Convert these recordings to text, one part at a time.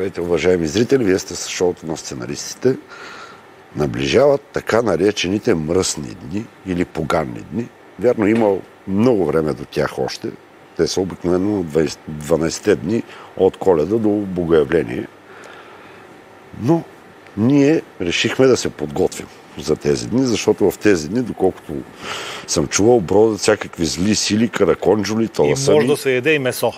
Здравейте, уважаеми зрители! Вие сте с шоуто на сценаристите. Наближават така наречените мръсни дни или поганни дни. Вярно, има много време до тях още. Те са обикновено 12 дни от Коледа до Богоявление. Но ние решихме да се подготвим за тези дни, защото в тези дни, доколкото съм чувал, бродят всякакви зли сили, караконджули, таласани. И може да се яде и месо.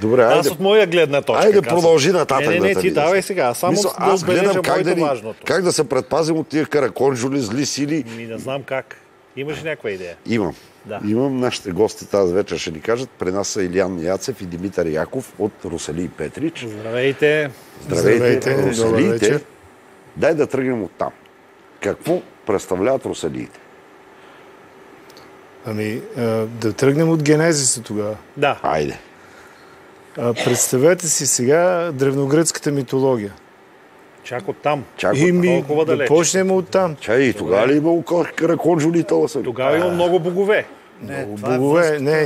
Добре, аз от моя гледна точка. Айде продължи нататък. Не, ти давай сега. Само да отбележа важното. Как да се предпазим от тия караконджули, зли сили. Не знам как. Имаш ли някаква идея? Имам. Да. Имам. Нашите гости тази вечер ще ни кажат. При нас са Илиян Яцев и Димитър Яков от Русалий Петрич. Здравейте. Здравейте. Русалиите. Дай да тръгнем от там. Какво представляват русалиите? Да тръгнем от генезиса тогава. Да. Айде. Представете си сега древногръцката митология. Чак от там. Толкова далеч. Да почнем от там. И тогава ли имало караконджули и таласани? Тогава има много богове.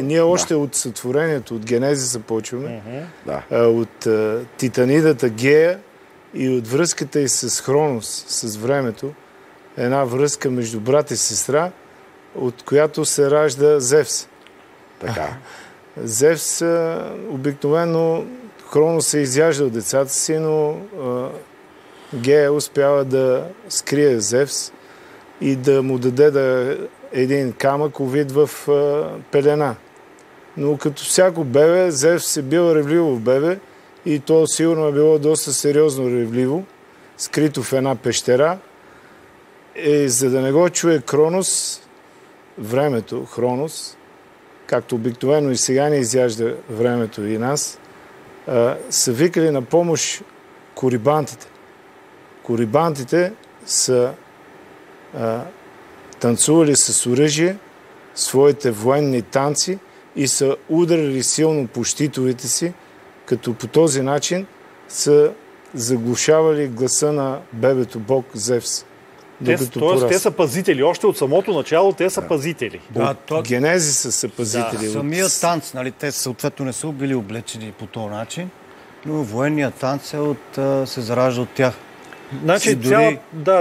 Ние още от сътворението, от генезиса почваме. От титанидата Гея и от връзката и с Хронос, с времето. Една връзка между брат и сестра, от която се ражда Зевс. Така. Зевс обикновено Хронос се изяждал децата си, но Гея успява да скрие Зевс и да му даде един камък, увит в пелена. Но като всяко бебе, Зевс е бил ревливо бебе и то сигурно е било доста сериозно ревливо, скрито в една пещера. За да не го чуе Кронос, времето, Хронос, както обикновено и сега не изяжда времето и нас, са викали на помощ корибантите. Корибантите са танцували с оръжие своите военни танци и са ударили силно по щитовете си, като по този начин са заглушавали гласа на бебето бог Зевс. Тоест, те са пазители. Още от самото начало те са пазители. Генезиса са пазители. Самият танц, те съответно не са били облечени по този начин, но военният танц се заражда от тях. Значи,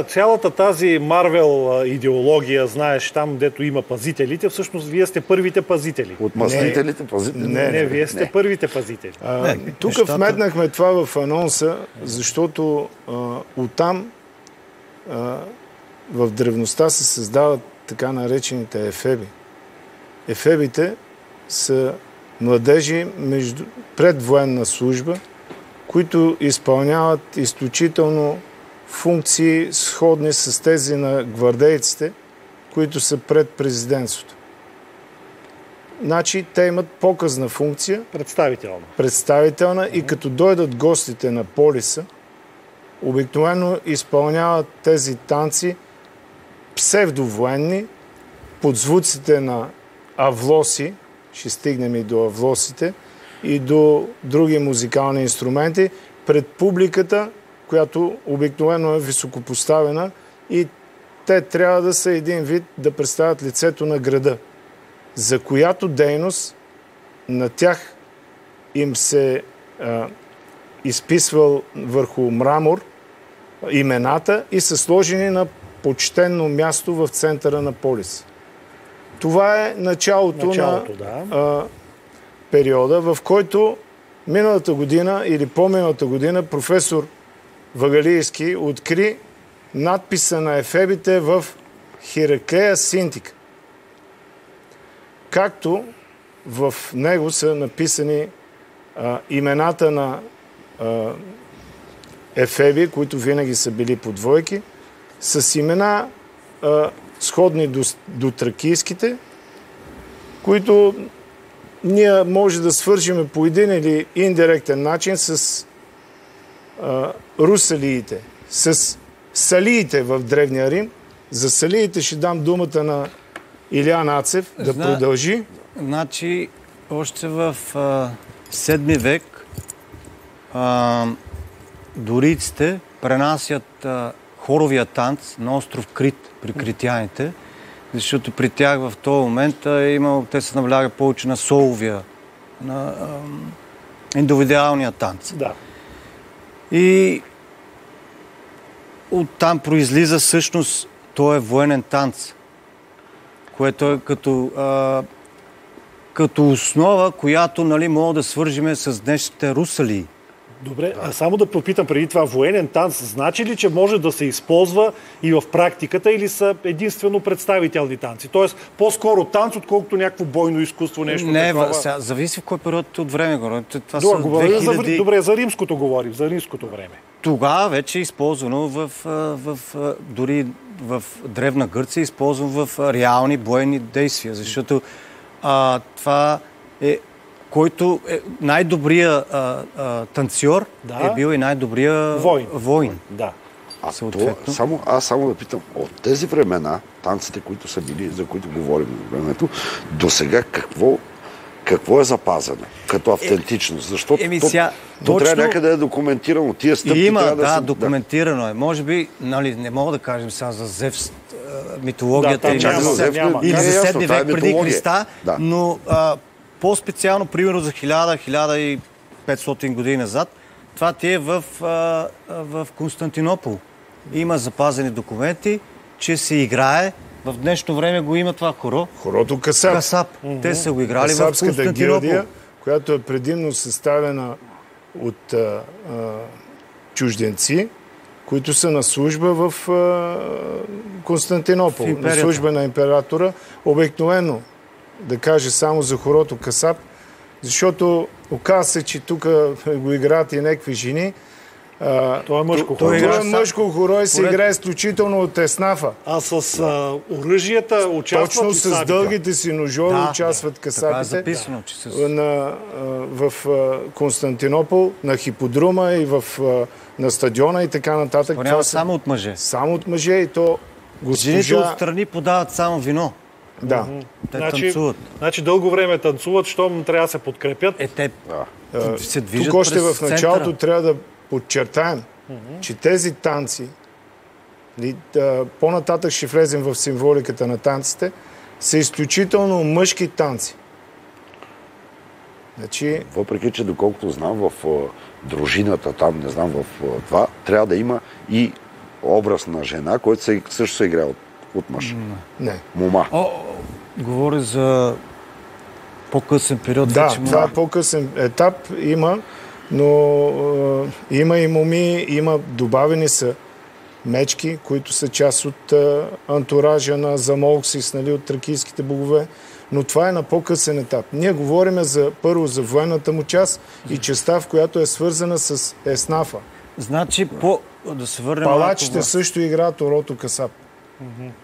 цялата тази Марвел идеология, знаеш, там, дето има пазителите, всъщност вие сте първите пазители. От мъстителите пазители? Не, вие сте първите пазители. Тук вметнахме това в анонса, защото оттам в древността се създават така наречените ефеби. Ефебите са младежи пред военна служба, които изпълняват изключително функции сходни с тези на гвардейците, които са пред президентството. Значи, те имат показна функция. Представителна и като дойдат гостите на полиса, обикновено изпълняват тези танци псевдовоенни, под звуците на авлоси, ще стигнем и до авлосите, и до други музикални инструменти, пред публиката, която обикновено е високопоставена и те трябва да са един вид да представят лицето на града, за която дейност на тях им се изписвал върху мрамор имената и са сложени на почтенно място в центъра на полис. Това е началото на периода, в който миналата година или по-миналата година професор Вагалийски откри надписа на ефебите в Хераклея Синтика. Както в него са написани имената на ефеби, които винаги са били по двойки, с имена сходни до тракийските, които ние може да свържим по един или индиректен начин с русалиите, с салиите в Древния Рим. За салиите ще дам думата на Илиян Ацев да продължи. Значи, още в 7 век дорийците пренасят хоровия танц на остров Крит при критяните, защото при тях в този момент те са наблягали повече на соловия, на Индивидуалния танц. Да. И оттам произлиза всъщност той е военен танц, което е като основа, която мога да свържиме с днешните русали. Добре, а само да попитам преди това, военен танц значи ли, че може да се използва и в практиката или са единствено представителни танци? Тоест по-скоро танц, отколкото някакво бойно изкуство, нещо такова? Не, зависи в кой период от време говорим. Това са Добре, 2000... Добре, за римското говорим, за римското време. Тогава вече е използвано дори в Древна Гърция, е използвано в реални бойни действия, защото това е който е най-добрият танцор, е бил и най-добрият воин. Да. Само да питам, от тези времена, танците, които са били, за които говорим в времето, до сега какво е запазено като автентичност? Защото то трябва някъде да е документирано. Тия стъпки трябва да са... документирано е. Може би, не мога да кажем сега за Зевс, митологията или за 7 век преди Христа, но по-специално, примерно за 1000-1500 години назад, това ти е в Константинопол. Има запазени документи, че се играе. В днешно време го има това хоро. Хорото Касап. Те са го играли в Константинопол. Гилдия, която е предимно съставена от чужденци, които са на служба в Константинопол. На служба на императора. Обикновено, да кажа само за хорото Касап, защото оказва се, че тук го играят и някакви жени. Това е мъжко хоро. Това е мъжко хоро и се играе изключително от еснафа. А с оръжията участват точно с дългите си ножове участват касапите. Това е записано, че в Константинопол, на хиподрума и на стадиона и така нататък. Това само от мъже. Само от мъже и то жените отстрани подават само вино. Да. Те танцуват. Значи дълго време танцуват, щом трябва да се подкрепят. Те се движат тук още през в началото трябва да подчертаем, че тези танци, по-нататък ще влезем в символиката на танците, са изключително мъжки танци. Въпреки, че доколкото знам в дружината там, не знам в това, трябва да има и образ на жена, който също се играе от мъж. Не. Мома. Говори за по-късен период. Да, това е по-късен етап. Има, но има и моми, добавени са мечки, които са част от антуража на Замолксис, от тракийските богове. Но това е на по-късен етап. Ние говорим първо за военната му част и частта, в която е свързана с еснафа. Значи, да се върнем... Палачите също играят орото Касап.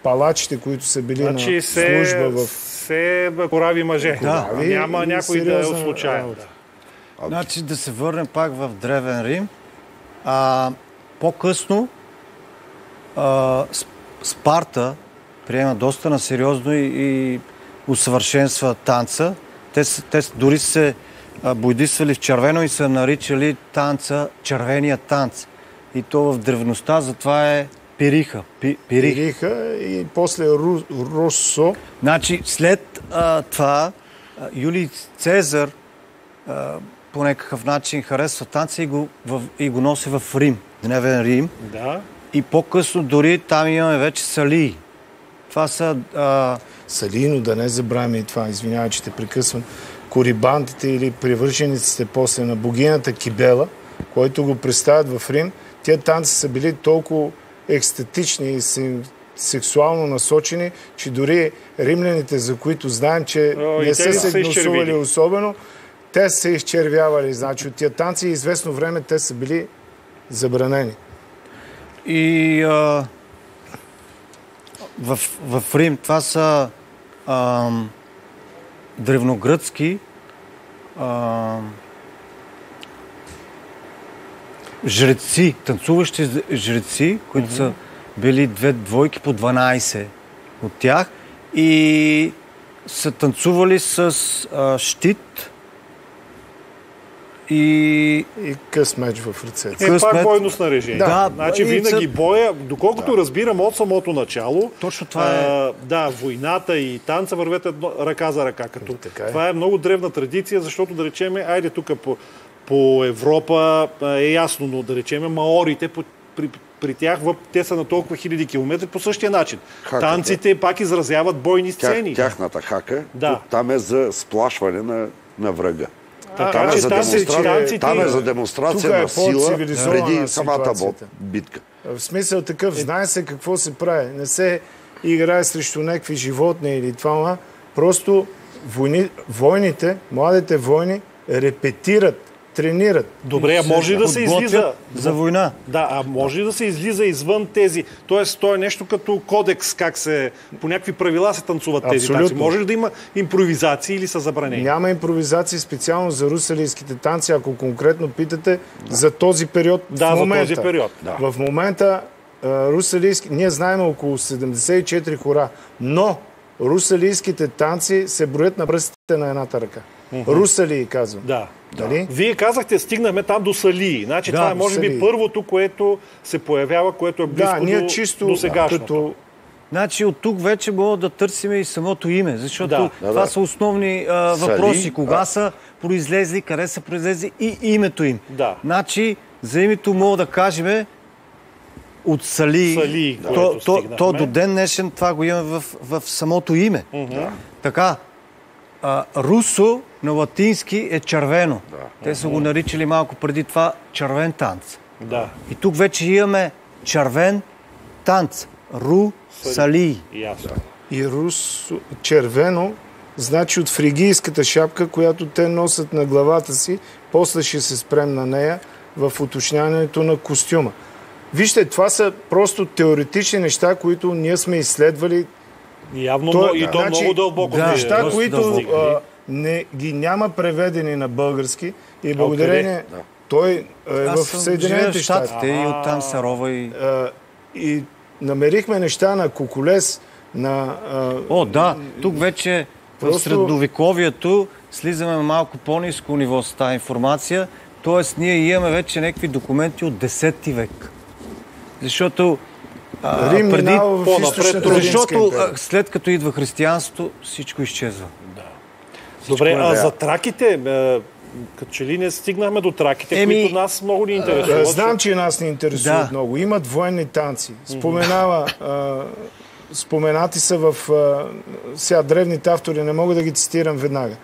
Палачите, които са били на служба в... Все корави мъже. Няма някой да е случайно. Значи да се върнем пак в Древен Рим. По-късно Спарта приема доста на сериозно и усъвършенства танца. Те дори се бойдисвали в червено и са наричали танца червения танц. И то в древността затова е пириха. Пириха и после Русо. Значи след това Юлий Цезар по някакъв начин харесва танца и го носи в Рим, Древен Рим. Да. И по-късно дори там имаме вече салии. Това са... Салии, но да не забравяме и това, извинявай, че те прекъсвам, корибантите или привържениците после на богинята Кибела, който го представят в Рим. Тия танци са били толкова екстатични и сексуално насочени, че дори римляните, за които знаем, че не са се гносували особено, те са изчервявали. Значи от тия танци известно време те са били забранени. И в Рим това са древногръцки жреци, танцуващи жреци, които са били две двойки по 12 от тях и са танцували с щит и къс меч в ръцете. Пак бойно снаряжение. Да. Значи винаги боя, доколкото разбирам от самото начало, точно това войната и танца вървят ръка за ръка. Това е много древна традиция, защото да речеме, айде тук по Европа е ясно, но да речем маорите при тях те са на толкова хиляди километри по същия начин. Танците пак изразяват бойни сцени. Тяхната хака, там е за сплашване на врага. Там е за демонстрация на сила преди самата битка. В смисъл такъв, знае се какво се прави. Не се играе срещу някакви животни или това. Просто войните, младите войни репетират, тренират. Добре, а може ли да се излиза за война? Да, а може ли да се излиза извън тези? Тоест, то е нещо като кодекс, как се по някакви правила се танцуват тези танци. Може ли да има импровизации или са забранени? Няма импровизации специално за русалийските танци, ако конкретно питате за този период в момента. За този период. В момента русалийски, ние знаем около 74 хора, но русалийските танци се броят на пръстите на едната ръка. Русалии, казвам. Да. Дали? Вие казахте, стигнахме там до салии. Значи това е може би първото, което се появява, което е близко до сегашното. Значи от тук вече мога да търсим и самото име, защото това са основни въпроси. Кога са произлезли, къде са произлезли и името им. Значи за името мога да кажем от Салии. То до ден днешен това го имаме в самото име. Така, русо на латински е червено. Те са го наричали малко преди това червен танц. И тук вече имаме червен танц. Русалии. И червено значи от фригийската шапка, която те носят на главата си. После ще се спрем на нея в уточняването на костюма. Вижте, това са просто теоретични неща, които ние сме изследвали. Явно много дълбоко. Неща, които ги няма преведени на български и благодарение той е в Съединените щати. И оттам се рова и намерихме неща на Кукулес, на... тук вече в средновековието слизаме малко по-ниско ниво с тази информация, т.е. ние имаме вече някакви документи от 10 век. Защото защото след като идва християнството, всичко изчезва. Добре, за траките, като че ли не стигнахме до траките, които нас много ни интересуват? Знам, че нас ни интересуват много. Имат военни танци. Споменати са в... сега древните автори, не мога да ги цитирам веднага.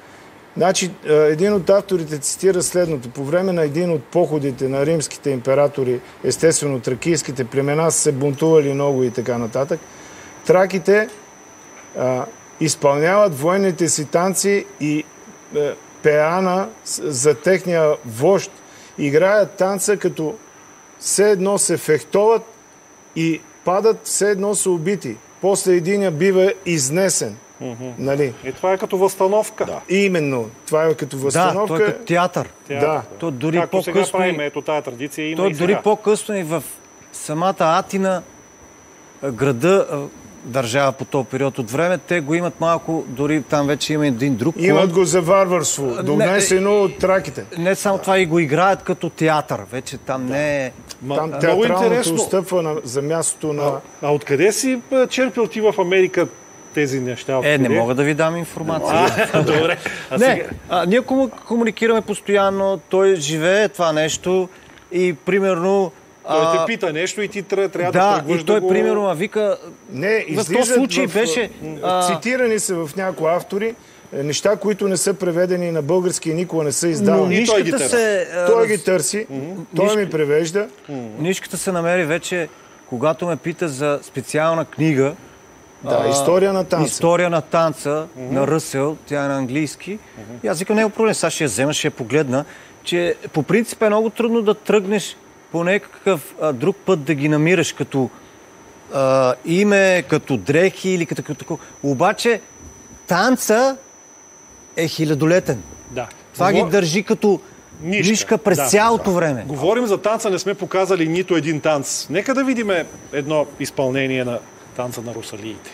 Значи, един от авторите цитира следното. По време на един от походите на римските императори, естествено тракийските племена са се бунтували много и така нататък, траките изпълняват военните си танци и пеана за техния вожд играят танца, като все едно се фехтоват и падат, все едно са убити. После единия бива изнесен. Нали? И това е като възстановка. Именно. Това е като възстановка. Да, това е като театър. То дори както сега правим, ето тази традиция има и сега. Дори по-късно и в самата Атина, града, държава по този период от време, те го имат малко, дори там вече има един друг клон. Имат го за варварство, донесено от траките. Не само това, и го играят като театър. Вече там не е... Там театралното отстъпва за мястото на... А откъде си черпил ти в Америка тези неща? Не мога да ви дам информация. Добре. Ние комуникираме постоянно, той живее това нещо и примерно... Той те пита нещо и ти трябва да тръгваш и той примерно вика... В този случай беше... Цитирани са в някои автори неща, които не са преведени на български и никога не са издавани. Той ги търси, той ми превежда. Нишката се намери вече, когато ме пита за специална книга. История на танца. История на танца на Ръсел, тя е на английски. И аз викам, не е проблем, сега ще я взема, ще я погледна, че по принцип е много трудно да тръгнеш по някакъв друг път да ги намираш, като име, като дрехи или като такова. Обаче танца е хилядолетен. Това ги държи като нишка през цялото време. Говорим за танца, не сме показали нито един танц. Нека да видим едно изпълнение на танца на русалиите.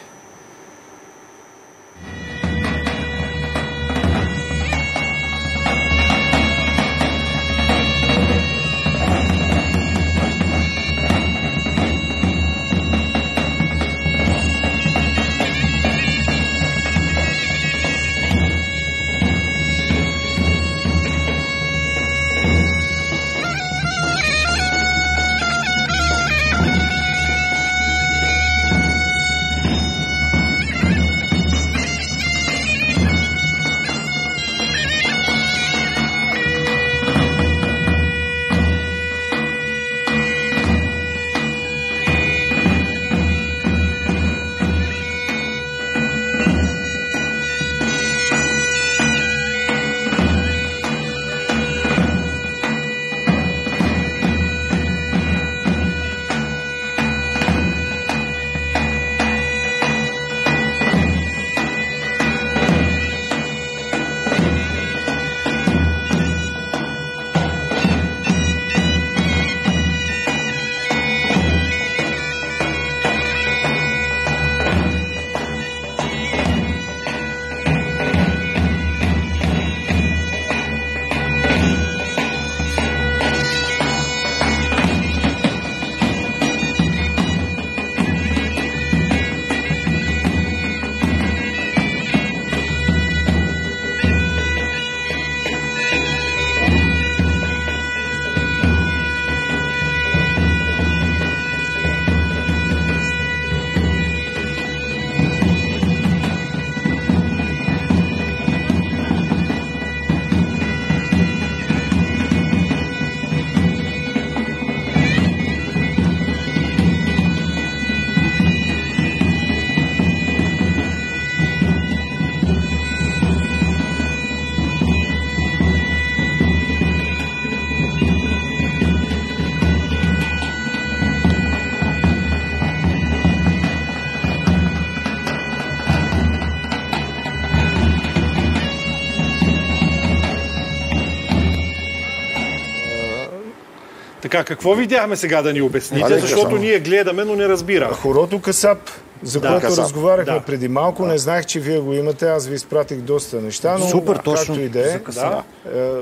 Така, какво видяхме сега да ни обясните, защото ние гледаме, но не разбираме. Хорото Касап, за което разговаряхме преди малко, не знаех, че вие го имате, аз ви изпратих доста неща, но супер, точно, както и да е,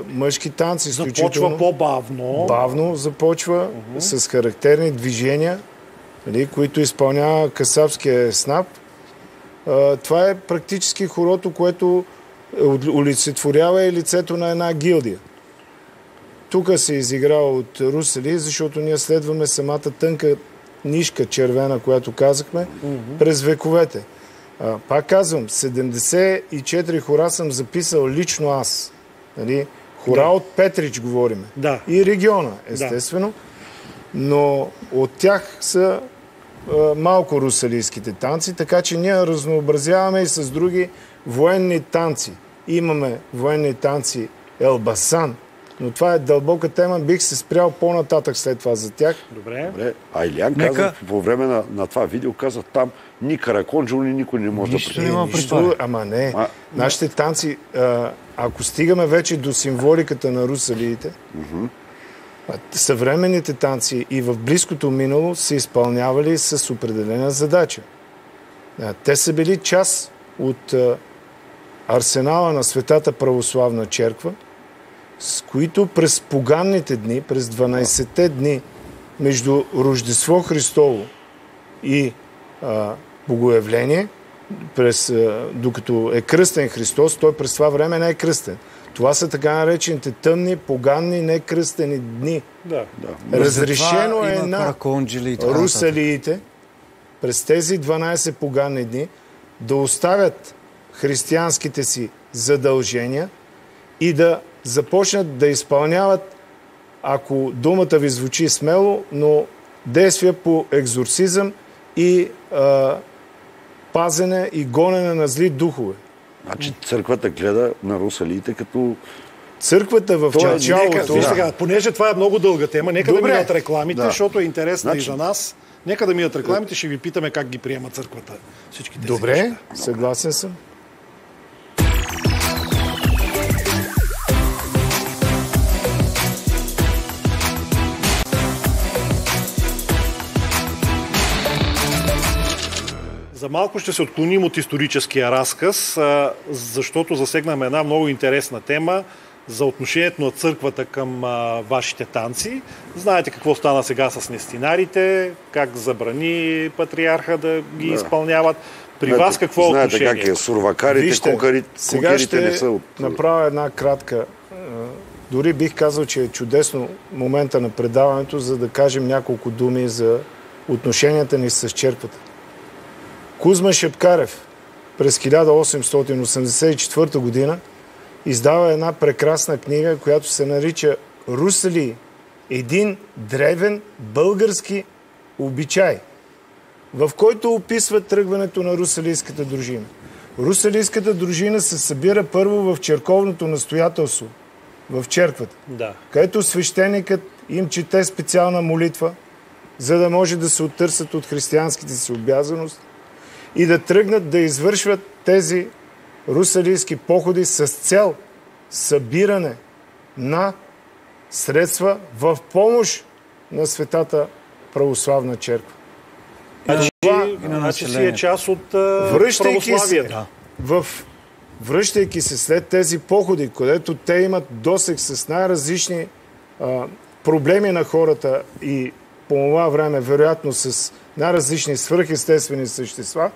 мъжки танци, изключително започва по-бавно. Бавно започва, с характерни движения, които изпълнява касапския снап. Това е практически хорото, което олицетворява и лицето на една гилдия. Тук се изиграва от Русали, защото ние следваме самата тънка нишка червена, която казахме, през вековете. Пак казвам, 74 хора съм записал лично аз. Хора от Петрич говориме. И региона, естествено. Но от тях са малко русалийските танци, така че ние разнообразяваме и с други военни танци. Имаме военни танци Елбасан, но това е дълбока тема. Бих се спрял по-нататък след това за тях. Добре. А Илиян каза, по време на това видео, каза там ни Караконджо, ни никой не може да припомни. Ама не. Нашите танци, ако стигаме вече до символиката на русалиите, съвременните танци и в близкото минало са изпълнявали с определена задача. Те са били част от арсенала на Светата православна черква, с които през поганните дни, през 12-те дни между Рождество Христово и Богоявление, докато е кръстен Христос, той през това време не е кръстен. Това са така наречените тъмни, поганни, некръстени дни. Разрешено е на русалиите през тези 12 поганни дни да оставят християнските си задължения и да започнат да изпълняват, ако думата ви звучи смело, но действия по екзорсизъм и пазене и гонене на зли духове. Значи църквата гледа на русалиите като... Църквата в началото... Сега, понеже това е много дълга тема, нека да минат рекламите, защото е интересно и за нас. Нека да минат рекламите, ще ви питаме как ги приема църквата. Всички тези неща. Съгласен съм. За малко ще се отклоним от историческия разказ, защото засегнахме една много интересна тема за отношението на църквата към вашите танци. Знаете какво стана сега с нестинарите, как забрани патриарха да ги изпълняват. При вас какво е отношение? Знаете как е, сурвакарите, кукерите сега ще направя една кратка... Дори бих казал, че е чудесно момента на предаването, за да кажем няколко думи за отношенията ни с черквата. Кузма Шепкарев през 1884 година издава една прекрасна книга, която се нарича "Русали. Един древен български обичай", в който описва тръгването на русалийската дружина. Русалийската дружина се събира първо в черковното настоятелство, в черквата, където свещеникът им чете специална молитва, за да може да се оттърсят от християнските си обязаности и да тръгнат да извършват тези русалийски походи с цел събиране на средства в помощ на Светата православна черква. Значи си е част от православието. Връщайки се след тези походи, където те имат досег с най-различни проблеми на хората и по това време, вероятно, с най-различни свръхестествени същества,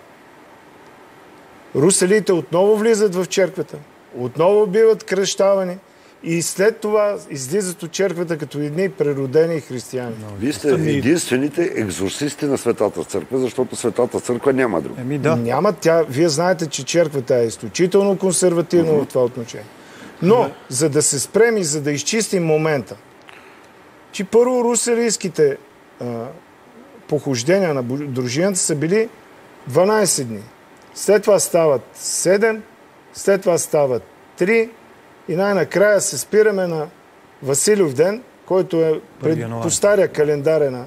русалите отново влизат в черквата, отново биват кръщавани и след това излизат от черквата като едни преродени християни. Вие сте единствените екзорсисти на Светата църква, защото Светата църква няма друг. Няма тя. Вие знаете, че черквата е изключително консервативна в това отношение. Но, за да се спрем и за да изчистим момента, че първо русалийските похождения на дружината са били 12 дни. След това стават 7, след това стават 3 и най-накрая се спираме на Василев ден, който е по стария календар на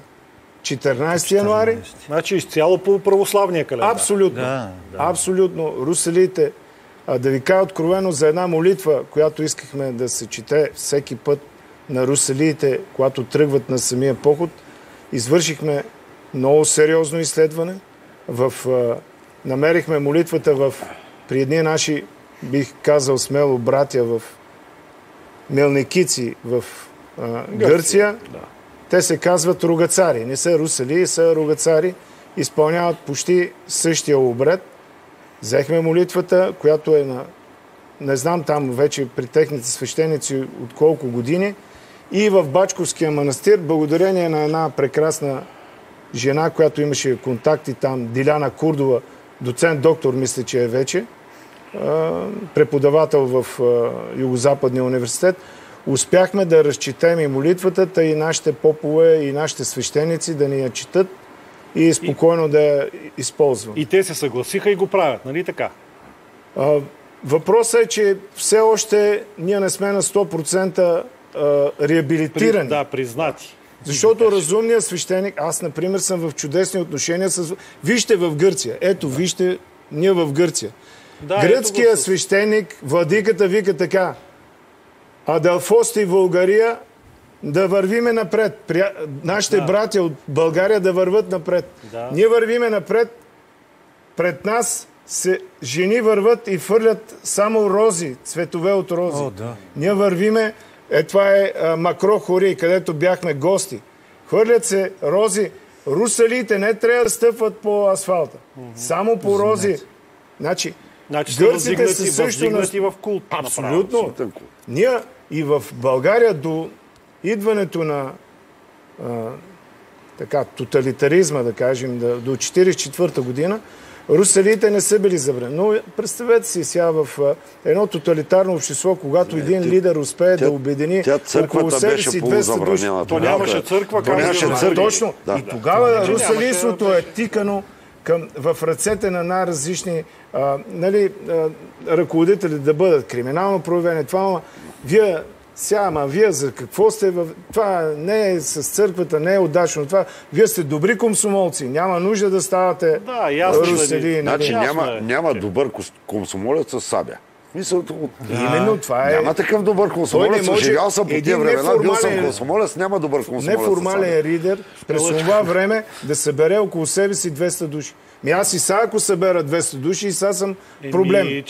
14 януари. Значи изцяло по православния календар. Абсолютно. Абсолютно. Русалиите, да ви кажа откровено за една молитва, която искахме да се чете всеки път на русалиите, когато тръгват на самия поход, извършихме много сериозно изследване. Намерихме молитвата при едни наши, бих казал смело, братя в Мелникици в Гърция. Да. Те се казват ругацари. Не са русали, са ругацари. Изпълняват почти същия обред. Взехме молитвата, която е не знам там вече при техните свещеници от колко години. И в Бачковския манастир, благодарение на една прекрасна жена, която имаше контакти там, Диляна Курдова, доцент, доктор, мисля, че е вече, преподавател в Югозападния университет, успяхме да разчетем и молитвата, и нашите попове, и нашите свещеници да ни я четат и спокойно да я използват. И те се съгласиха и го правят, нали така? Въпросът е, че все още ние не сме на 100% реабилитирани. Да, признати. Защото разумният свещеник, аз, например, съм в чудесни отношения с... Вижте в Гърция. Ето, вижте, ние в Гърция. Да, гръцкият свещеник, владиката вика така: Аделфости в България да вървиме напред. Нашите братя от България да върват напред. Да. Ние вървиме напред. Пред нас жени върват и фърлят само рози, цветове от рози. Да. Ние вървиме... това е Макро Хори, където бяхме гости. Хвърлят се рози. Русалите не трябва да стъпват по асфалта. Само по рози. Значи гърците са също в култ. Абсолютно. Ние и в България до идването на тоталитаризма, да кажем, до 1944 година, русалите не са били забранени. Но представете си сега в едно тоталитарно общество, когато един лидер успее да обедини около себе си 200 души. То нямаше църква. Точно. И тогава русалийството е тикано в ръцете на най-различни ръководители да бъдат криминално проявени. Това, вие за какво сте? Това не е с църквата, не е удачно. Вие сте добри комсомолци. Няма нужда да ставате русали. Значи няма добър комсомолец с сабя. Именно това е. Няма такъв добър комсомолец. Живял съм по тия времена, бил съм комсомолец, няма добър комсомолец. Неформален лидер през това време да събере около себе си 200 души. Аз и сега, ако събера 200 души, и сега съм проблем.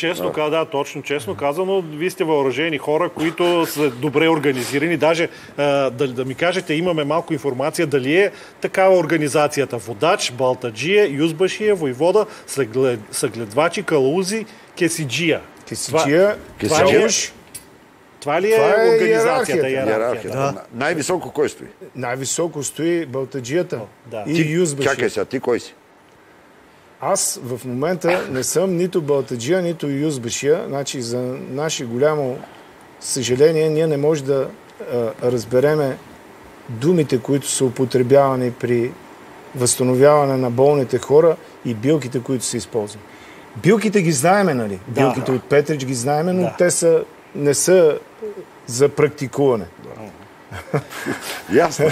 Честно казано, вие сте въоръжени хора, които са добре организирани. Даже да ми кажете, имаме малко информация, дали е такава организацията: водач, балтаджия, юзбашия, войвода, съгледвачи, калаузи, кесиджия. Това ли е организацията? Иерархията. Най-високо кой стои? Най-високо стои балтаджията и юзбашия. Чакай сега, ти кой си? Аз в момента не съм нито балтаджия, нито юзбашия. Значи, за наше голямо съжаление, ние не можем да разбереме думите, които са употребявани при възстановяване на болните хора и билките, които се използват. Билките ги знаеме, нали? Билките от Петрич ги знаеме, но те не са за практикуване. Ясно.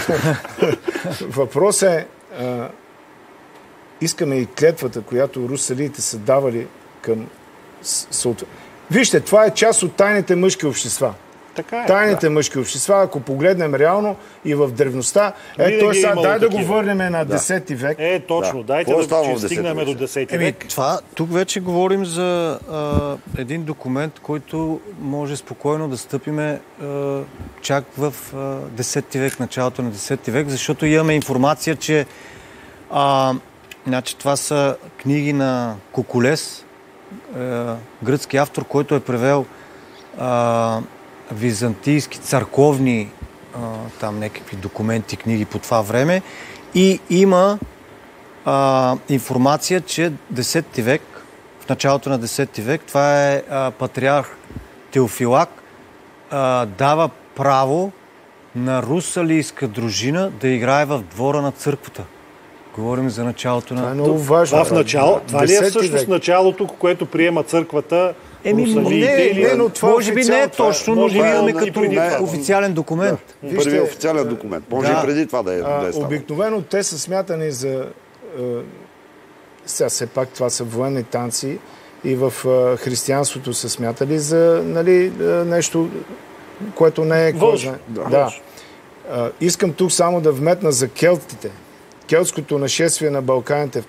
Въпросът е... искаме и клетвата, която русалиите са давали към... Вижте, това е част от тайните мъжки общества. Така е, тайните мъжки общества, ако погледнем реално и в древността, дай да го върнем на 10 век. Точно, дайте да стигнем до 10 век. Тук вече говорим за един документ, който може спокойно да стъпиме чак в 10 век, началото на 10 век, защото имаме информация, че това са книги на Кокулес, гръцки автор, който е превел византийски църковни там някакви документи, книги по това време, и има информация, че 10 век, в началото на 10 век, това е патриарх Теофилак, дава право на русалийска дружина да играе в двора на църквата. Говорим за началото на... Това е много важно. Това ли е всъщност началото, което приема църквата? Може би не е точно, но го имаме като официален документ. Първи официален документ. Може и преди това да е стало. Обикновено те са смятани за... Сега все пак това са военни танци и в християнството са смятали за нещо което не е Вълж. Да. Искам тук само да вметна за келтите. Келтското нашествие на Балканите,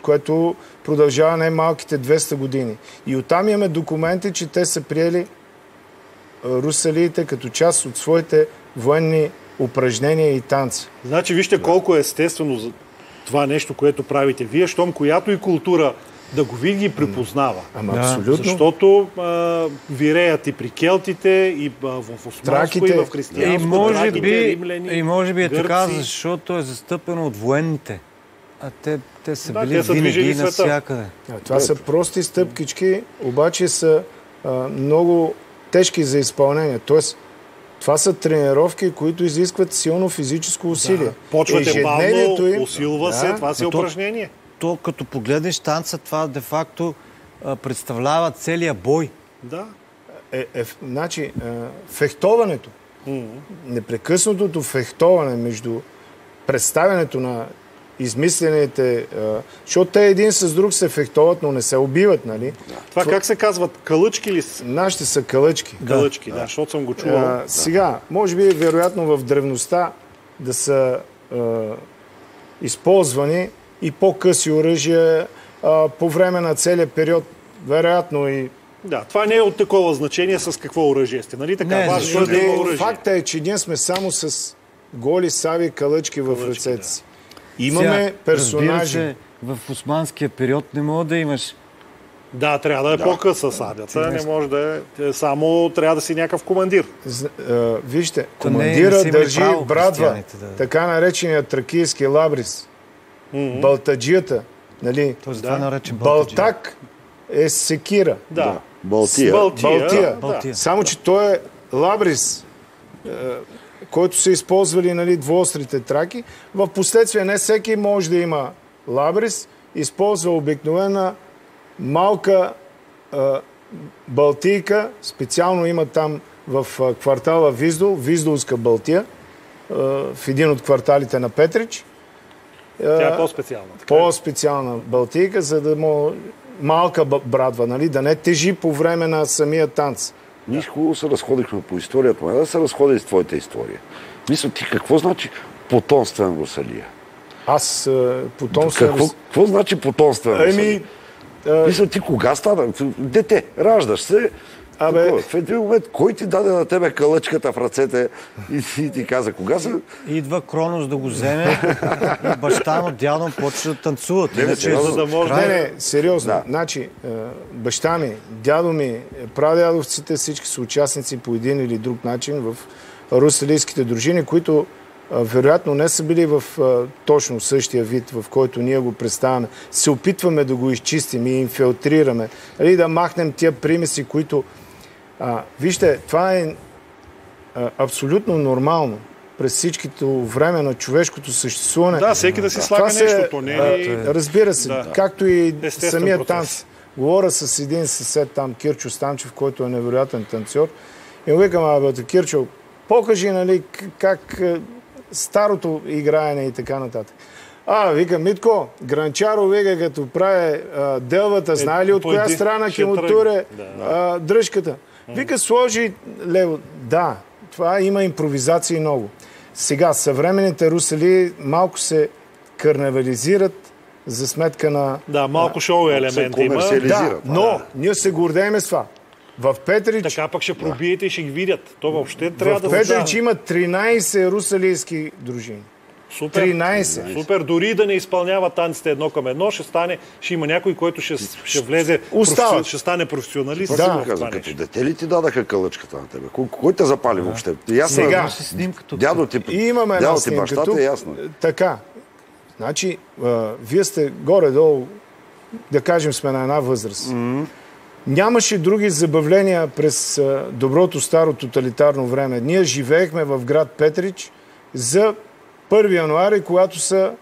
което продължава най-малките 200 години. И оттам имаме документи, че те са приели русалиите като част от своите военни упражнения и танци. Значи вижте колко е естествено за това нещо, което правите вие, щом която и култура да го види и припознава. Абсолютно. Защото виреят и при келтите, и в османско, и в християнско, римляни, и може би е гърци. така, защото е застъпено от военните. А те са били те са винаги навсякъде. Това са прости стъпкички, обаче са много тежки за изпълнение. Тоест, това са тренировки, които изискват силно физическо усилие. Почвате бавно, усилва се, това си упражнение. То като погледнеш танца, това де-факто представлява целия бой. Да. Значи, фехтоването, непрекъснатото фехтоване между представянето на измислените, защото те един с друг се фехтоват, но не се убиват, нали? Това как се казват? Калъчки ли са? Нашите са калъчки. Калъчки, да, защото съм го чувал. Сега, може би, вероятно в древността да са използвани и по-къси оръжия по време на целия период, вероятно и... Да, това не е от такова значение с какво оръжие сте, нали така? Важно да има оръжие. Факта е, че ние сме само с голи саби калъчки в ръцете си. Имаме персонажи. Разбира се, в османския период не мога да имаш. Да, трябва да е по-къса сабята. Не може да е. Само трябва да си някакъв командир. Вижте, командира държи брадва, така наречения тракийски лабрис. Балтаджията, нали? Балтак е секира. Да. Балтия. Само, че той е лабрис, който са използвали, нали, двуострите траки. В последствие не всеки може да има лабрис, използва обикновена малка балтийка, специално има там в квартала Виздол, Виздолска Балтия, в един от кварталите на Петрич. Тя е по-специална. По-специална балтийка, за да може малка брадва, нали, да не тежи по време на самия танц. Ние хубаво се разходихме по историята, но да се разходи с твоята история. Мисля ти, какво значи потомствен русалия? Аз потомствен... Какво значи потомствен русалия? Мисля ти, кога стана? Дете, раждаш се, в един момент, кой ти даде на тебе калъчката в ръцете и ти каза, кога са? Идва Кронос да го вземе и баща му, дядо му почва да танцуват. Не, сериозно. Значи, баща ми, дядо ми, прадядовците, всички са участници по един или друг начин в русалийските дружини, които вероятно не са били в точно същия вид, в който ние го представяме. Се опитваме да го изчистим и инфилтрираме. Или да махнем тия примеси, които... вижте, това е абсолютно нормално през всичкото време на човешкото съществуване. Да, всеки да си слага нещо. Разбира се, както и самия танц. Говоря с един съсед там, Кирчо Станчев, който е невероятен танцор. И му викам, Кирчо, покажи, нали, как старото играене и така нататък. Вика, Митко, Гранчаро, вика, като прави делвата, знае ли от коя страна ке му туре дръжката? Вика, сложи лево. Да, това има импровизации много. Сега, съвременните русали малко се карнавализират за сметка на... Да, малко шоу елементи има. Да, но ние се гордеем с това. В Петрич... Така пък ще пробиете и ще ги видят. То въобще трябва да... В Петрич има 13 русалийски дружини. Супер. 13. Супер. Дори да не изпълнява танците едно към едно, ще има някой, който ще влезе, ще стане професионалист. Да, като дете ли ти дадаха кълъчката на тебе? Кой те запали въобще? Сега, дядо ти бащата е ясно. Така. Значи, вие сте горе-долу, да кажем, сме на една възраст. Нямаше други забавления през доброто старо тоталитарно време. Ние живеехме в град Петрич за 1 януари, когато са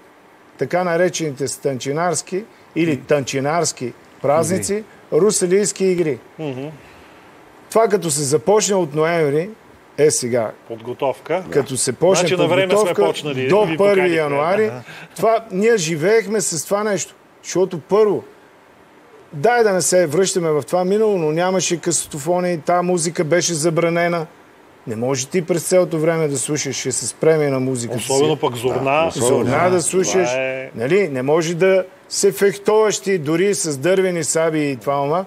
така наречените станчинарски или танчинарски празници, русалийски игри. Това като се започне от ноември, сега. Подготовка. Като се почне подготовка до 1 януари, това ние живеехме с това нещо. Защото първо, дай да не се връщаме в това минало, но нямаше касетофони, тази музика беше забранена. Не може ти през цялото време да слушаш, ще се спреме на музиката си. Особено пък Зорна. Зорна да слушаш. Нали? Не може да се фехтоваш ти дори с дървени саби и това.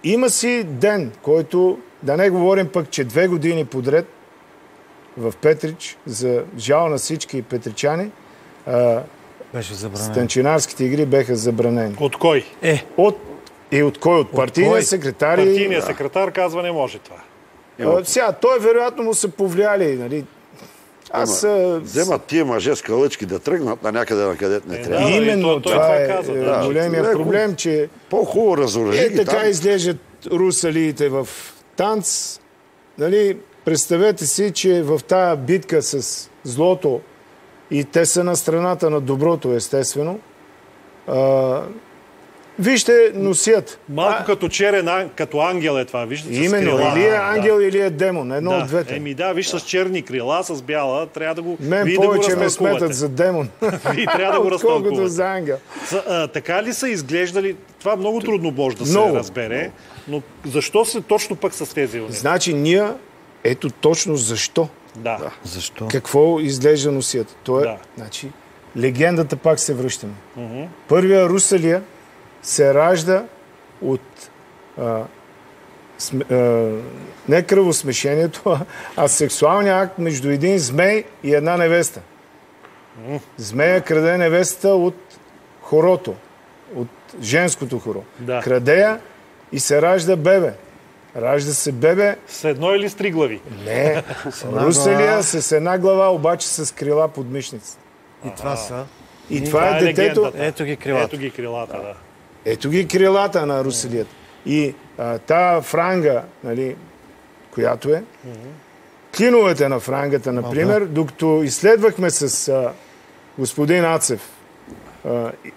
Има си ден, който, да не говорим пък, че 2 години подред в Петрич, за жал на всички петричани, станчинарските игри беха забранени. От кой? От кой? От партийния секретар. Партийният секретар казва, не може това. Сега, той вероятно му са повлияли, нали? Вземат тия мъже с калъчки да тръгнат на някъде, на където не трябва. Именно това е големия проблем, че по-хубаво разоръжи така изглеждат русалиите в танц. Нали? Представете си, че в тая битка с злото, и те са на страната на доброто, естествено, вижте, носят. Малко като черен, като ангел е това. Вижте, именно, или е ангел, или е демон. Едно от двете. Виж, с черни крила, с бяла, трябва да го Мен повече ме сметат за демон. Вие трябва да го разтълкувате. Отколкото за ангел. Така ли са изглеждали? Това много трудно може да се разбере. Но защо се точно пък с тези униформи? Значи ние, ето точно защо. Да. Защо? Какво изглежда носията? Значи, легендата пак се връщаме. Първия русалия се ражда от не кръвосмешението, а сексуалния акт между един змей и една невеста. Змея краде невестата от хорото, от женското хоро. Краде я и се ражда бебе. Ражда се бебе... С едно или с 3 глави? Не. Русалия с една глава, обаче с крила под мишницата. И това са... И това е детето... Ето ги крилата. Ето ги крилата, да. Ето ги крилата на русалията. И тая франга, нали, която е, клиновете на франгата, например, докато изследвахме с господин Ацев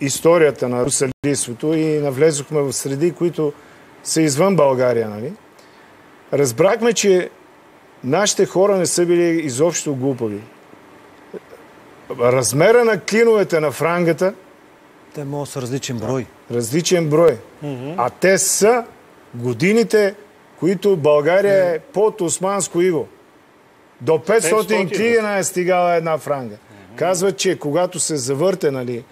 историята на русалийството и навлезохме в среди, които са извън България, нали, разбрахме, че нашите хора не са били изобщо глупави. Размера на клиновете на франгата те могат с различен брой. Различен брой. А те са годините, които България е под османско иго. До 500 клина е стигала една франга. Казват, че когато се завърте, нали,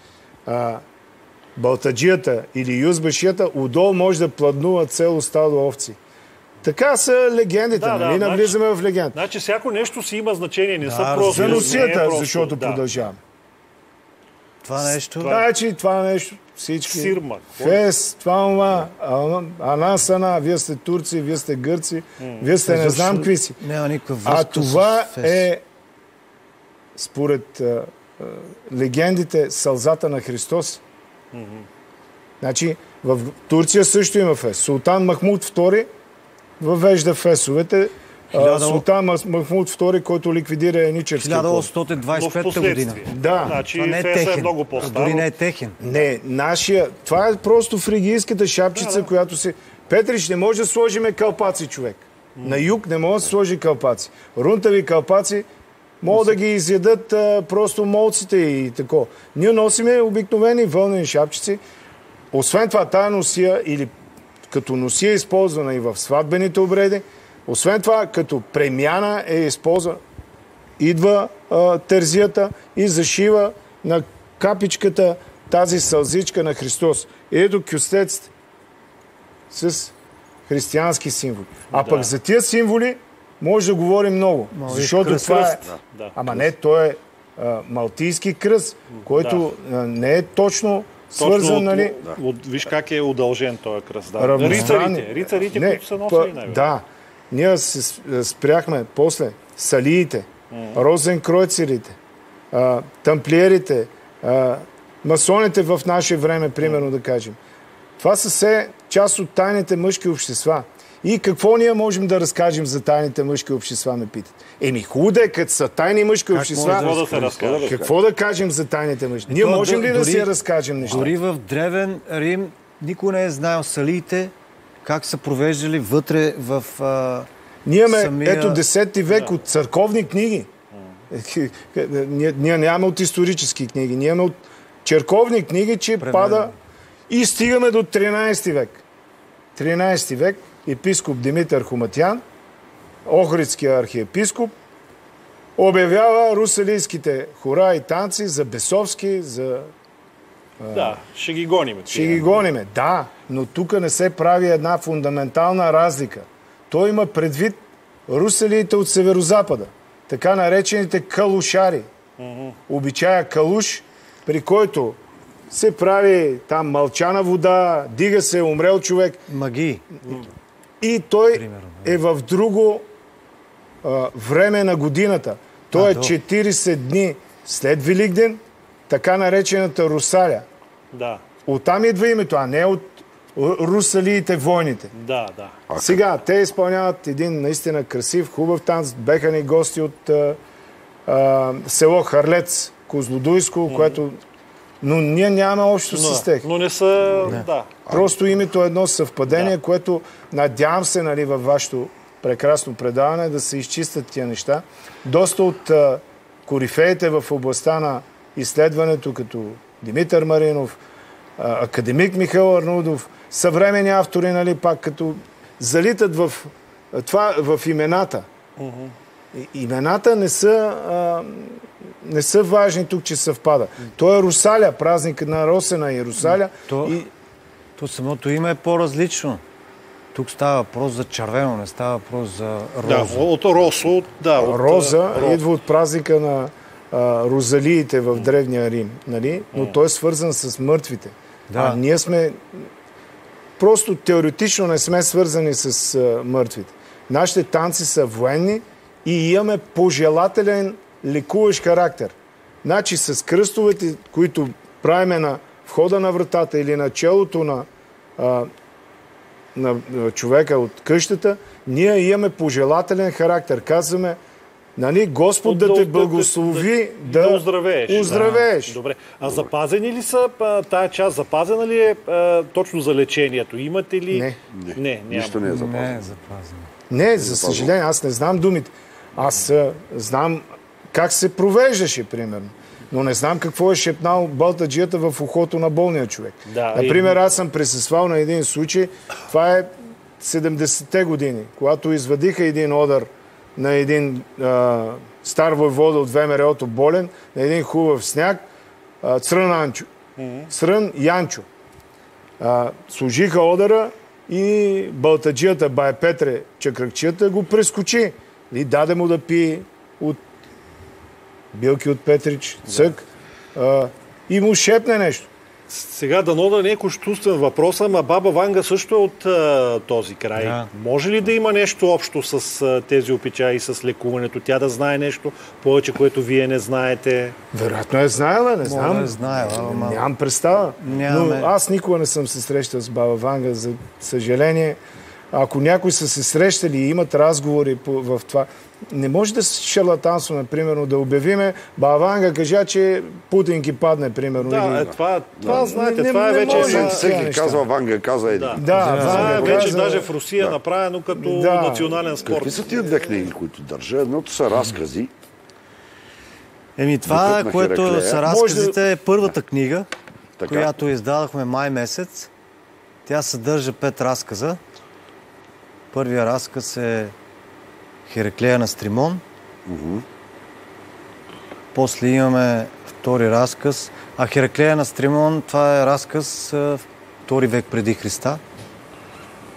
балтаджията или юзбашията, удол може да пладнува цело стадо овци. Така са легендите, нали? Навлизаме в легенд. Значи всяко нещо си има значение, не са просто... За носията, защото продължаваме. Това нещо... Значи това нещо, всички... Сирма. Фес, това, анасана, вие сте турци, вие сте гърци, вие сте не знам какви си. А това е, според легендите, сълзата на Христос. Значи, в Турция също има фес. Султан Махмуд II въвежда фесовете. Султан Махмуд II, който ликвидира еничерския код. 1825 година. Да. Значи феса е много по-старо. Дори не е техен. Не, нашия... Това е просто фригийската шапчица, която се... Петрич, не може да сложиме калпаци, човек. На юг не може да сложи калпаци. Рунтави калпаци могат да ги изядат просто молците и тако. Ние носиме обикновени вълнени шапчици. Освен това, тая носия или като носия е използвана и в сватбените обреди, освен това, като премяна е използвана. Идва терзията и зашива на капичката тази сълзичка на Христос. Ето кюстеците с християнски символи. А пък за тия символи може да говорим много. Защото това е... Ама не, то е малтийски кръст, който не е точно свързан, нали... Виж как е удължен този кръст. Рицарите, които са носили най-вече. Да. Ние се спряхме после салиите, розенкройцерите, тамплиерите, масоните в наше време, примерно да кажем. Това са все част от тайните мъжки общества. И какво ние можем да разкажем за тайните мъжки общества, ме питат. Хубаво да е, като са тайни мъжки общества, какво да кажем за тайните мъжки? Ние можем ли да си разкажем неща? Дори в Древен Рим никой не е знаел салиите, как са провеждали вътре в ние имаме, ето, 10 век от църковни книги. Ние нямаме от исторически книги. Ние имаме от църковни книги, че пада и стигаме до 13 век. 13 век епископ Димитър Хоматян Охридския архиепископ, обявява русалийските хора и танци за бесовски, за... Да, ще ги гониме. Ще ги гониме, да, но тук не се прави една фундаментална разлика. Той има предвид русалиите от северозапада, така наречените калушари. Обичая калуш, при който се прави там мълчана вода, дига се умрел човек. Магии. И той е в друго време на годината. Той е 40 дни след Великден, така наречената Русаля. Да. Оттам идва името, а не от русалиите войните. Да. Сега, те изпълняват един наистина красив, хубав танц. Беха ни гости от село Харлец, Козлодуйско, което... Но ние нямаме общо с тях. Но не са... Да. Просто името е едно съвпадение, което надявам се, нали, във вашето прекрасно предаване да се изчистят тия неща. Доста от корифеите в областта на изследването, като Димитър Маринов, академик Михаил Арнудов, съвременни автори, нали, пак като залитат в имената. Имената не са важни тук, че съвпада. То е Русаля, празник на Росена и Русаля. То самото име е по-различно. Тук става въпрос за червено, не става въпрос за роза. Да, от Росо. Роза идва от празника на розалиите в Древния Рим, нали? Но той е свързан с мъртвите. Да. А ние сме... Просто теоретично не сме свързани с мъртвите. Нашите танци са военни и имаме пожелателен лекуващ характер. Значи с кръстовете, които правиме на входа на вратата или на челото на човека от къщата, ние имаме пожелателен характер. Казваме, нали, Господ да те благослови да оздравееш. Добре. А запазени ли са, тая част запазена ли е точно за лечението? Имате ли? Не. Нищо не е запазено. Не е запазено. Не, за съжаление, аз не знам думите. Аз знам как се провеждаше, примерно. Но не знам какво е шепнал балтаджията в ухото на болния човек. Да, например, аз съм присъствал на един случай, това е 70-те години, когато извадиха един одър на един стар войвода от ВМРО-то болен, на един хубав сняг, Црън Янчо. Служиха одъра и балтаджията Бай Петре Чакръкчията го прескочи. И даде му да пие от билки от Петрич, цък, и му шепне нещо. Сега дано да не е кощунствен въпрос, ама баба Ванга също е от този край. Да. Може ли да има нещо общо с тези обичаи, с лекуването? Тя да знае нещо повече, което вие не знаете? Вероятно е знаела, не знам. Нямам представа. Но аз никога не съм се срещал с баба Ванга, за съжаление. Ако някои са се срещали и имат разговори в това, не може да се шарлатанстваме, примерно, да обявиме баба Ванга кажа, че Путин ги падне, примерно. Да, това знаете, това е вече... Всеки казва Ванга, казва един. Това е вече даже в Русия направено като национален спорт. Какви са тия две книги, които държа? Едното са разкази. Това, което са разказите, е първата книга, която издадохме май месец. Тя съдържа 5 разказа. Първия разказ е Хераклея на Стримон. После имаме втори разказ. А Хераклея на Стримон, това е разказ втори век преди Христа.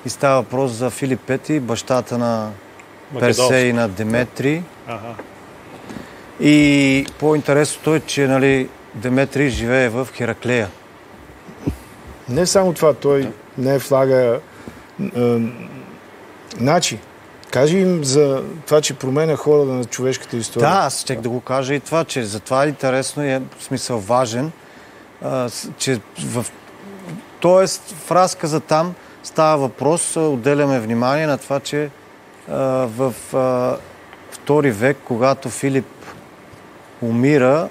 И става въпрос за Филип Пети, бащата на Персей и на Деметрий. И по-интересното е, че, нали, Деметрий живее в Хераклея. Не само това, той не влага... Значи, кажи им за това, че променя хората на човешката история. Да, аз щех да го кажа и това, че затова е интересно и е в смисъл важен, че тоест в разказа там става въпрос, отделяме внимание на това, че в втори век, когато Филип умира,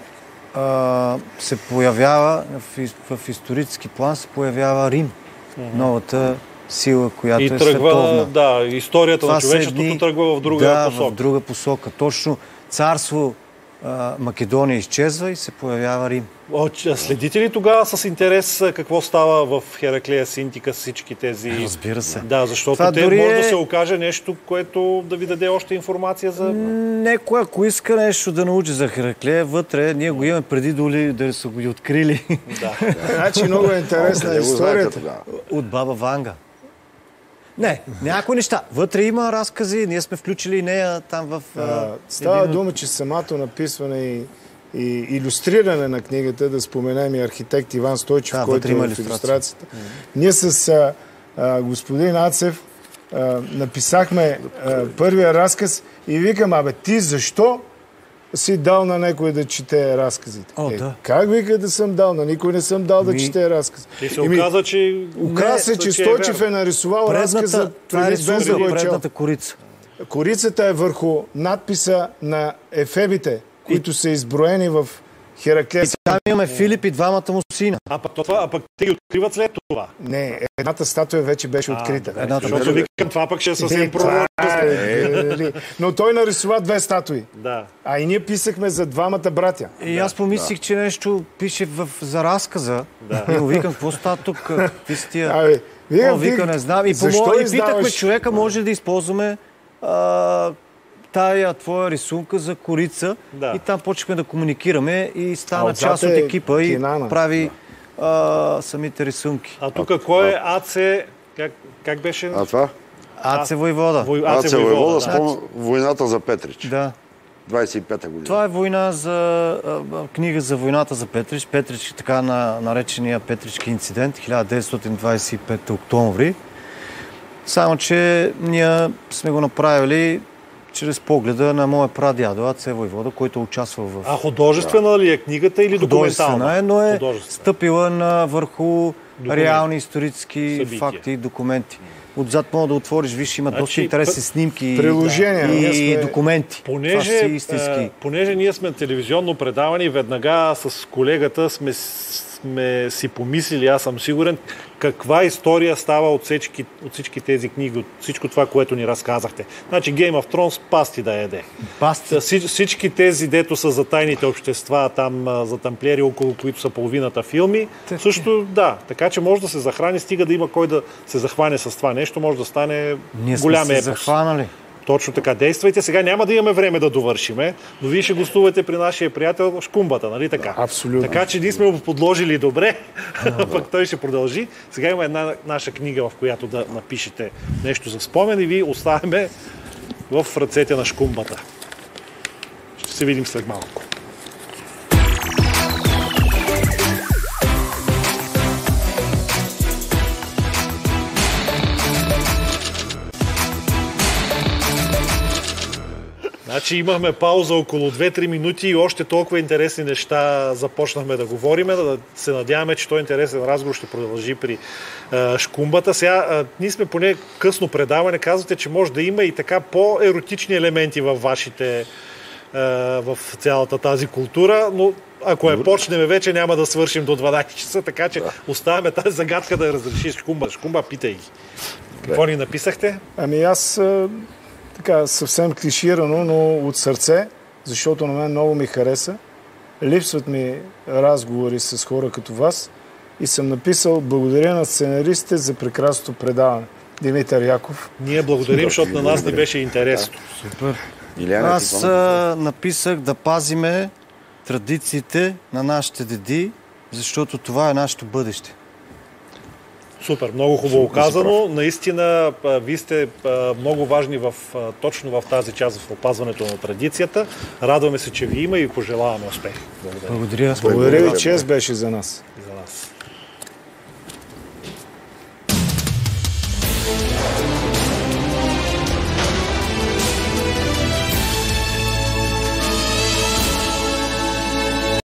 се появява, в исторически план се появява Рим. Новата сила, която е световна. Да, историята на човечеството тръгва в друга посока. Да, в друга посока. Точно царство Македония изчезва и се появява Рим. Следите ли тогава с интерес какво става в Хераклея Синтика с всички тези... Разбира се. Да, защото може да се окаже нещо, което да ви даде още информация за... Некой, ако иска нещо да научи за Хераклея, вътре ние го имаме преди да са го открили. Да. Значи много е интересна историята. От баба Ванга. Не, някои неща. Вътре има разкази, ние сме включили нея там в... Става дума, че самото написване и илюстриране на книгата, да споменем и архитект Иван Стойчев, който е в илюстрацията. Ние с господин Ацев написахме първия разказ и викам, ти защо си дал на някой да чете разказите? Как вика да съм дал? На никой не съм дал да чете разказ. И се оказа, че... Оказа се, че Стойчев е нарисувал разказа преди без да го е чел. Корица. Корицата е върху надписа на ефебите, които са изброени в Хераклея. И там имаме Филип и двамата му сина. А пък те ги откриват след това. Не, едната статуя вече беше открита. Защото викам, това пък ще е съвсем пророчество. Но той нарисува 2 статуи. Да. А и ние писахме за двамата братя. И аз помислих, че нещо пише за разказа. И му викам, какво става тук? Какви си тия? Вика, не знам. И питахме човека, може да използваме тая твоя рисунка за корица. И там почнахме да комуникираме и стана част от екипа и прави самите рисунки. А тук кой е АЦ? Как беше? А това? АЦ Войвода. АЦ Войвода с войната за Петрич. Да. 25-та година. Това е книга за войната за Петрич. Петрич, така наречения Петрички инцидент, 1925 октомври. Само, че ние сме го направили чрез погледа на моя прадядо, АЦ Войвода, който участвал в... А художествена ли е книгата или документална? Художествена е, но е стъпила върху реални исторически факти и документи. Отзад мога да отвориш, виж, има доста интересни снимки и документи. Понеже ние сме телевизионно предавани, веднага с колегата сме си помислили, аз съм сигурен, каква история става от всички тези книги, от всичко това, което ни разказахте. Значи Game of Thrones пасти да яде. Всички тези, дето са за тайните общества, там за тамплиери, около които са половината филми, също да. Така че може да се захрани, стига да има кой да се захване с това нещо, може да стане голям епос. Захванали. Точно така. Действайте. Сега няма да имаме време да довършиме, но вие ще гостувате при нашия приятел Шкумбата, нали така? Абсолютно. Така че ние сме го подложили добре, пък той ще продължи. Сега има една наша книга, в която да напишете нещо за спомен и ви оставяме в ръцете на Шкумбата. Ще се видим след малко. Значи имахме пауза около 2-3 минути и още толкова интересни неща започнахме да говорим. Да се надяваме, че този интересен разговор ще продължи при Шкумбата. Сега ние сме поне късно предаване. Казвате, че може да има и така по-еротични елементи в вашите в цялата тази култура, но ако я почнем вече няма да свършим до 12 часа, така че оставяме тази загадка да я разреши Шкумба. Шкумба, питай ги. Какво ни написахте? Ами аз така съвсем клиширано, но от сърце, защото на мен много ми хареса. Липсват ми разговори с хора като вас и съм написал благодаря на сценаристите за прекрасното предаване. Димитър Яков. Ние благодарим, защото на нас не беше интересно. Супер. Аз написах да пазиме традициите на нашите деди, защото това е нашето бъдеще. Супер, много хубаво казано. Наистина, вие сте много важни точно в тази част в опазването на традицията. Радваме се, че ви има и пожелаваме успех. Благодаря ви, чест беше за нас.